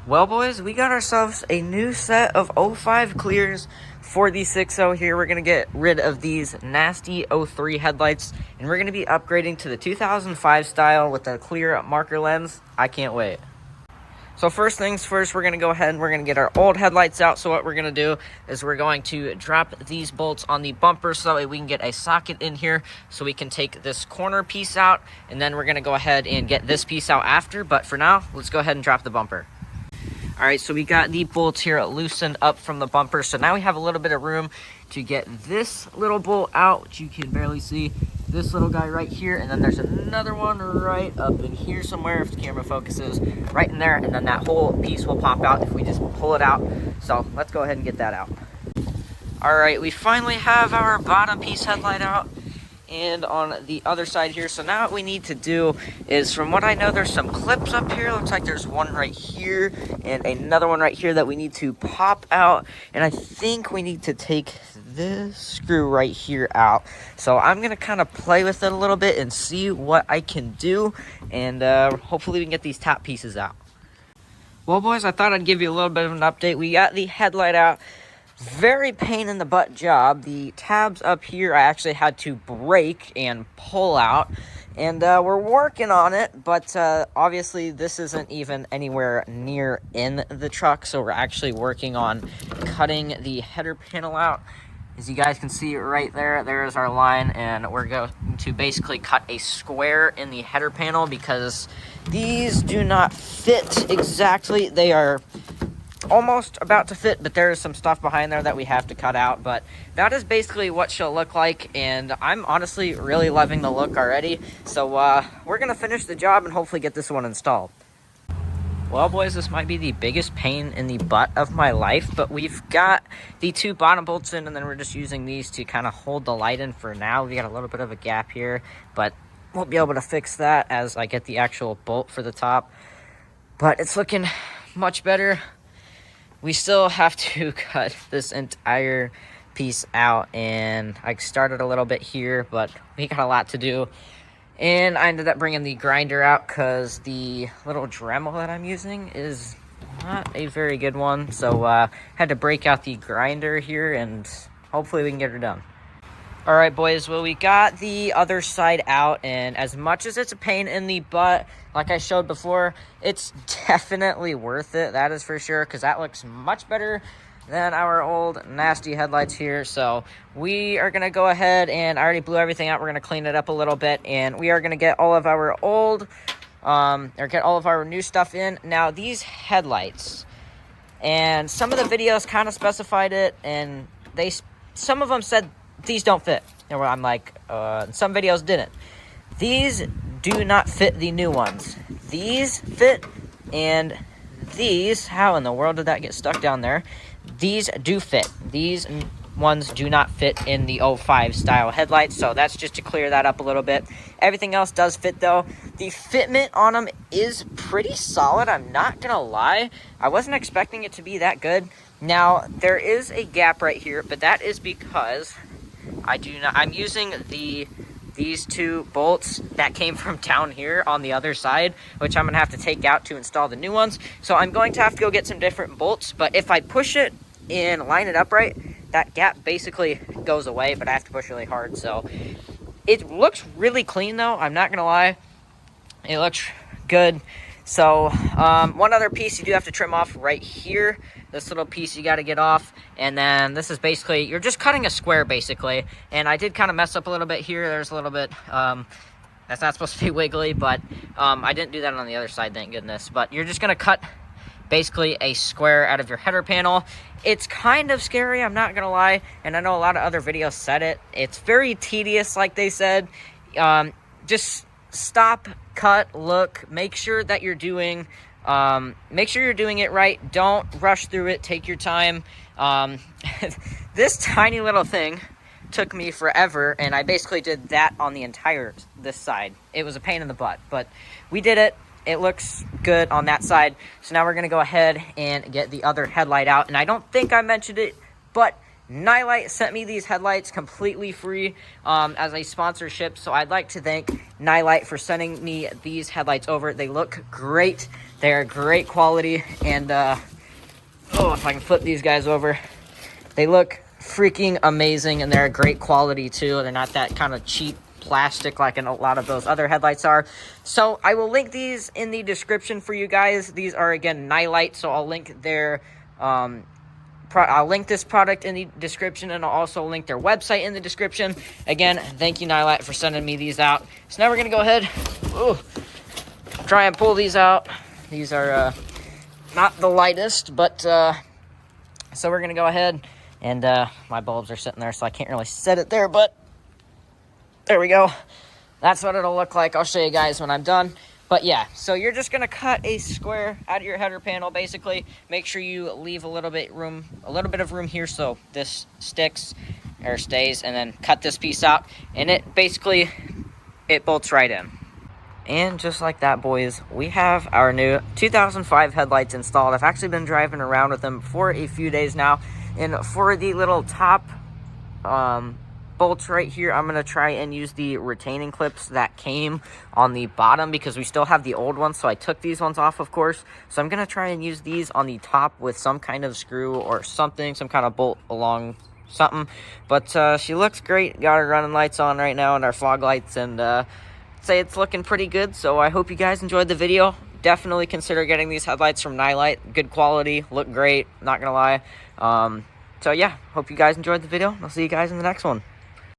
Well, boys, we got ourselves a new set of 05 clears for the 6.0 here. We're going to get rid of these nasty 03 headlights, and we're going to be upgrading to the 2005 style with a clear marker lens. I can't wait. So first things first, we're going to go ahead and we're going to get our old headlights out. So what we're going to do is we're going to drop these bolts on the bumper so that way we can get a socket in here so we can take this corner piece out, and then we're going to go ahead and get this piece out after. But for now, let's go ahead and drop the bumper. All right, so we got the bolts here loosened up from the bumper. So now we have a little bit of room to get this little bolt out, which you can barely see. This little guy right here, and then there's another one right up in here somewhere, if the camera focuses, right in there, and then that whole piece will pop out if we just pull it out. So let's go ahead and get that out. All right, we finally have our bottom piece headlight out. And on the other side here, so now what we need to do is, from what I know, there's some clips up here. Looks like there's one right here and another one right here that we need to pop out, and I think we need to take this screw right here out. So I'm gonna kind of play with it a little bit and see what I can do, and hopefully we can get these top pieces out. Well, boys, I thought I'd give you a little bit of an update. We got the headlight out. Very pain in the butt job. The tabs up here I actually had to break and pull out, and we're working on it, but obviously this isn't even anywhere near in the truck, so we're actually working on cutting the header panel out. As you guys can see right there, there's our line, and we're going to basically cut a square in the header panel because these do not fit exactly. They are almost about to fit, but there is some stuff behind there that we have to cut out. But that is basically what she'll look like, and I'm honestly really loving the look already. So we're gonna finish the job and hopefully get this one installed. Well, boys, this might be the biggest pain in the butt of my life, but we've got the two bottom bolts in, and then we're just using these to kind of hold the light in for now. We got a little bit of a gap here, but we'll be able to fix that as I get the actual bolt for the top. But it's looking much better. We still have to cut this entire piece out, and I started a little bit here, but we got a lot to do. And I ended up bringing the grinder out because the little Dremel that I'm using is not a very good one. So had to break out the grinder here, and hopefully we can get her done. All right, boys, well, we got the other side out, and as much as it's a pain in the butt, like I showed before, it's definitely worth it, that is for sure, because that looks much better than our old nasty headlights here. So we are going to go ahead, and I already blew everything out. We're going to clean it up a little bit, and we are going to get all of our old, or get all of our new stuff in. Now, these headlights, and some of the videos kind of specified it, and some of them said these don't fit, and I'm like, some videos didn't. These do not fit the new ones. These fit, and these, how in the world did that get stuck down there? These do fit. These ones do not fit in the 05 style headlights, so that's just to clear that up a little bit. Everything else does fit though. The fitment on them is pretty solid, I'm not gonna lie. I wasn't expecting it to be that good. Now, there is a gap right here, but that is because I'm using these two bolts that came from down here on the other side, which I'm gonna have to take out to install the new ones. So I'm going to have to go get some different bolts, but if I push it and line it up right, that gap basically goes away, but I have to push really hard. So it looks really clean though, I'm not gonna lie. It looks good. So one other piece you do have to trim off right here. This little piece you got to get off, and then this is basically, you're just cutting a square basically, and I did kind of mess up a little bit here. There's a little bit, that's not supposed to be wiggly, but I didn't do that on the other side, thank goodness. But you're just going to cut basically a square out of your header panel. It's kind of scary, I'm not going to lie, and I know a lot of other videos said it. It's very tedious, like they said. Just stop, cut, look, make sure that you're doing it right. Don't rush through it. Take your time. This tiny little thing took me forever, and I basically did that on the entire this side. It was a pain in the butt, but we did it. It looks good on that side. So now we're going to go ahead and get the other headlight out. And I don't think I mentioned it, but Nilight sent me these headlights completely free as a sponsorship, so I'd like to thank Nilight for sending me these headlights over. They look great. They're great quality, and oh, if I can flip these guys over, they look freaking amazing, and they're great quality too. They're not that kind of cheap plastic like a lot of those other headlights are. So I will link these in the description for you guys. These are, again, Nilight, so I'll link their I'll link this product in the description, and I'll also link their website in the description. Again, thank you, Nilight, for sending me these out. So now we're gonna go ahead, try and pull these out. These are not the lightest, but so we're gonna go ahead, and my bulbs are sitting there, so I can't really set it there, but there we go. That's what it'll look like. I'll show you guys when I'm done. But yeah, so you're just gonna cut a square out of your header panel, basically. Make sure you leave a little bit of room here so this sticks or stays, and then cut this piece out, and it bolts right in. And just like that, boys, we have our new 2005 headlights installed. I've actually been driving around with them for a few days now, and for the little top bolts right here, I'm going to try and use the retaining clips that came on the bottom, because we still have the old ones, so I took these ones off, of course. So I'm going to try and use these on the top with some kind of screw or something, some kind of bolt along something. But she looks great. Got her running lights on right now and our fog lights, and say it's looking pretty good. So I hope you guys enjoyed the video. Definitely consider getting these headlights from Nilight. Good quality, look great, not going to lie. So yeah, hope you guys enjoyed the video. I'll see you guys in the next one.